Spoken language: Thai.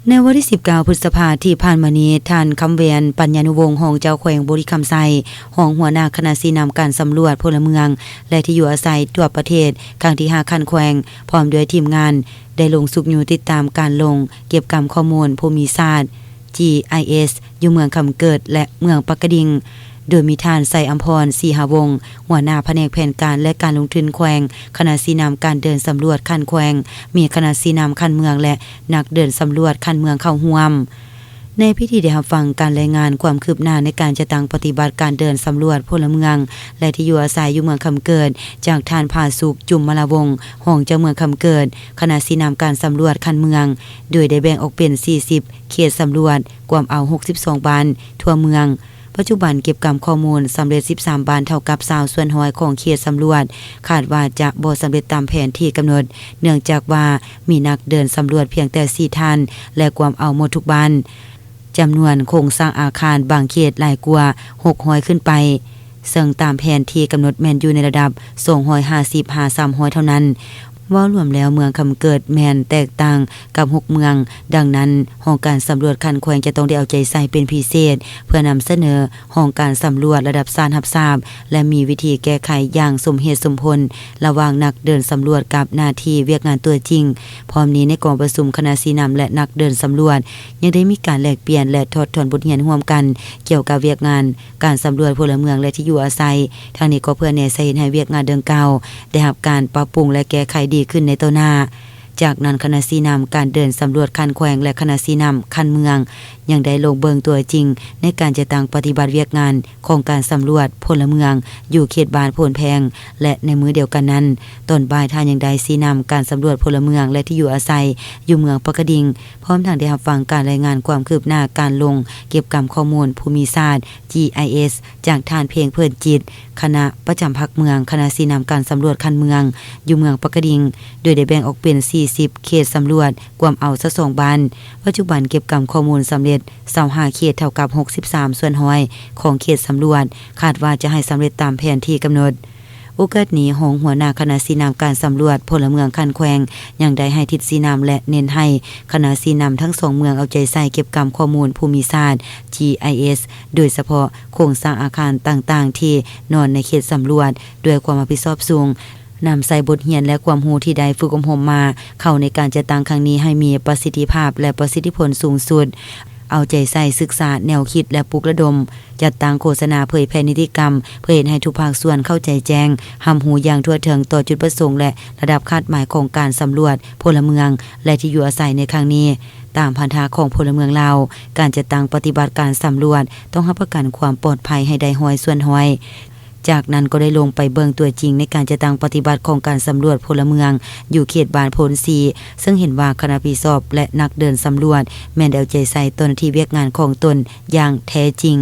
ในวันที่19พฤษภาคมที่ผ่านมานี้ท่านคำเวียนปัญญานุวงศ์รองเจ้าแขวงบุรีคำไซรองหัวหน้าคณะสีนำการสำรวจพลเมืองและที่อยู่อาศัยทั่วประเทศครั้งที่5คันแขวงพร้อมด้วยทีมงานได้ลงสุกอยู่ติดตามการลงเก็บกำข้อมูลภูมิศาสตร์ GIS อยู่เมืองคำเกิดและเมืองปักกะดิ่งโดยมีท่านไสอัมพรศรีหาวงศ์หัวหน้าแผนกแผนการและการลงทุนแขวงคณะสีนำการเดินสำรวจคันแขวงมีคณะสีนำคันเมืองและนักเดินสำรวจคันเมืองเข้าร่วมในพิธีได้รับฟังการรายงานความคืบหน้าในการจะตั้งปฏิบัติการเดินสำรวจพลเมืองและที่อยู่อาศัยอยู่เมืองคำเกิดจากท่านภาสุกจุมมลวงศ์รองเจ้าเมืองคำเกิดคณะสีนำการสำรวจคันเมืองโดยได้แบ่งออกเป็น40เขตสำรวจกว่าเอา62บ้านทั่วเมืองปัจจุบันเก็บกำข้อมูลสำเร็จ13บ้านเท่ากับ20ส่วนห้อยของเขตสำรวจคาดว่าจะบ่สำเร็จตามแผนที่กำหนดเนื่องจากว่ามีนักเดินสำรวจเพียงแต่4ท่านและความเอาหมดทุกบ้านจำนวนโครงสร้างอาคารบางเขตหลายกว่า600ขึ้นไปซึ่งตามแผนที่กำหนดแม่นอยู่ในระดับ250-300เท่านั้นว่ารวมแล้วเมืองคำเกิดแม่นแตกต่างกับ6เมืองดังนั้นห้องการสำรวจคันแขวงจะต้องได้เอาใจใส่เป็นพิเศษเพื่อนำเสนอห้องการสำรวจระดับสารรับทราบและมีวิธีแก้ไขอย่างสมเหตุสมผลระหว่างนักเดินสำรวจกับหน้าที่เวียกงานตัวจริงพร้อมนี้ในกองประชุมคณะสีนำและนักเดินสำรวจยังได้มีการแลกเปลี่ยนและถอดถอนบทเรียนร่วมกันเกี่ยวกับเวียกงานการสำรวจพลเมืองและที่อยู่อาศัยทางนี้ก็เพื่อแนใส่ให้เวียกงานดังกล่าวได้รับการปรับปรุงและแก้ไขดีขึ้นในต่อหน้าจากนั้นคณะสีนำการเดินสำรวจคันแขวงและคณะสีนำคันเมืองยังได้ลงเบิงตัวจริงในการจะตั้งปฏิบัติเวียกงานของการสำรวจพลเมืองอยู่เขตบ้านโพนแพงและในมือเดียวกันนั้นตอนบ่ายท่านยังได้สีนำการสำรวจพลเมืองและที่อยู่อาศัยอยู่เมืองปักกะดิ่งพร้อมทั้งได้รับฟังการรายงานความคืบหน้าการลงเก็บกำข้อมูลภูมิศาสตร์ GIS จากท่านเพียงเพิ่นจิตคณะประจำภาคเมืองคณะสีนำการสำรวจคันเมืองอยู่เมืองปักกะดิ่งโดยได้แบ่งออกเป็น40เขตสำรวจกว่าเอา2บ้านปัจจุบันเก็บกำข้อมูลสำเร็จ25เขตเท่ากับ63ส่วนห้อยของเขตสำรวจคาดว่าจะให้สำเร็จตามแผนที่กำหนดโอกาสนี้หงหัวหน้าคณะสีนำการสำรวจพลเมืองคันแขวงยังได้ให้ทิศสีนำและเน้นให้คณะสีนำทั้ง2เมืองเอาใจใส่เก็บกำข้อมูลภูมิศาสตร์ GIS โดยเฉพาะโครงสร้างอาคารต่างๆที่นอนในเขตสำรวจด้วยความรับผิดชอบสูงนำใส่บทเรียนและความรู้ที่ได้ฝึกอบรมมาเข้าในการจัดตั้งครั้งนี้ให้มีประสิทธิภาพและประสิทธิผลสูงสุดเอาใจใส่ศึกษาแนวคิดและปลุกระดมจัดตั้งโฆษณาเผยแพร่นิติกรรมเพื่อให้ทุกภาคส่วนเข้าใจแจ้งหำหูอย่างทั่วถึงต่อจุดประสงค์และระดับคาดหมายของการสำรวจพลเมืองและที่อยู่อาศัยในครั้งนี้ตามพันธะของพลเมืองลาวการจัดตั้งปฏิบัติการสำรวจต้องรับประกันความปลอดภัยให้ได้ห้อยส่วนห้อยจากนั้นก็ได้ลงไปเบิงตัวจริงในการจะตั้งปฏิบัติของการสำรวจพลเมืองอยู่เขตบ้านโพนซีซึ่งเห็นว่าคณะพิสอบและนักเดินสำรวจแม่นเอาใจใส่ตนที่เวียกงานของตนอย่างแท้จริง